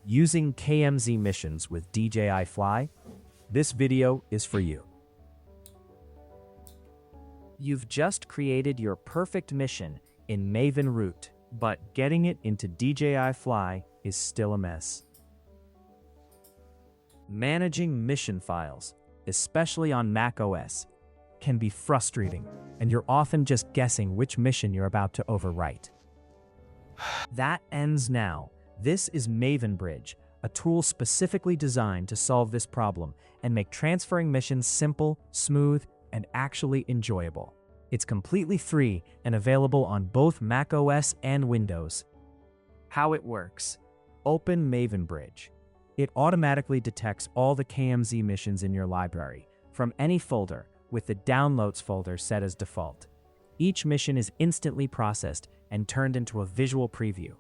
Using KMZ missions with DJI Fly? This video is for you. You've just created your perfect mission in Maven Root, but getting it into DJI Fly is still a mess. Managing mission files, especially on macOS, can be frustrating, and you're often just guessing which mission you're about to overwrite. That ends now. This is MavenBridge, a tool specifically designed to solve this problem and make transferring missions simple, smooth, and actually enjoyable. It's completely free and available on both macOS and Windows. How it works: open MavenBridge. It automatically detects all the KMZ missions in your library from any folder, with the Downloads folder set as default. Each mission is instantly processed and turned into a visual preview,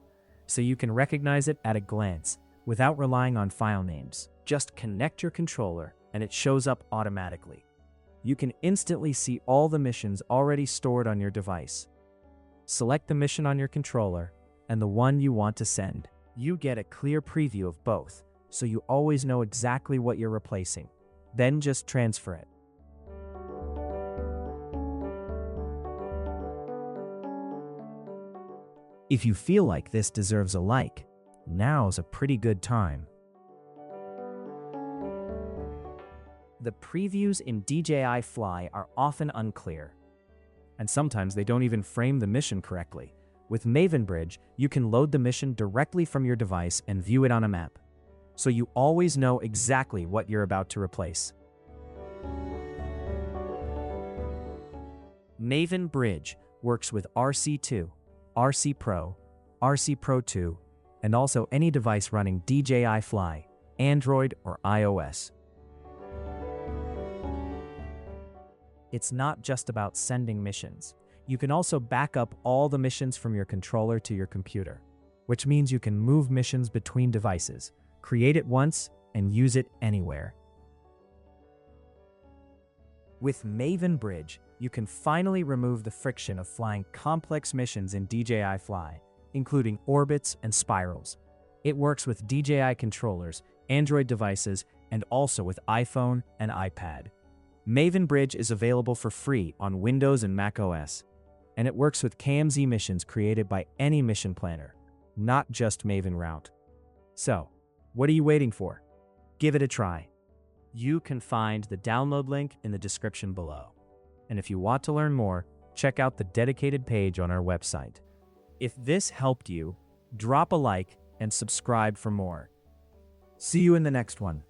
so you can recognize it at a glance without relying on file names. Just connect your controller and it shows up automatically. You can instantly see all the missions already stored on your device. Select the mission on your controller and the one you want to send. You get a clear preview of both, so you always know exactly what you're replacing. Then just transfer it. If you feel like this deserves a like, now's a pretty good time. The previews in DJI Fly are often unclear, and sometimes they don't even frame the mission correctly. With MavenBridge, you can load the mission directly from your device and view it on a map, so you always know exactly what you're about to replace. MavenBridge works with RC2, RC Pro, RC Pro 2, and also any device running DJI Fly, Android or iOS. It's not just about sending missions. You can also back up all the missions from your controller to your computer, which means you can move missions between devices, create it once, and use it anywhere. With MavenBridge, you can finally remove the friction of flying complex missions in DJI Fly, including orbits and spirals. It works with DJI controllers, Android devices, and also with iPhone and iPad. MavenBridge is available for free on Windows and macOS, and it works with KMZ missions created by any mission planner, not just Maven Route. So, what are you waiting for? Give it a try. You can find the download link in the description below. And if you want to learn more, check out the dedicated page on our website. If this helped you, drop a like and subscribe for more. See you in the next one.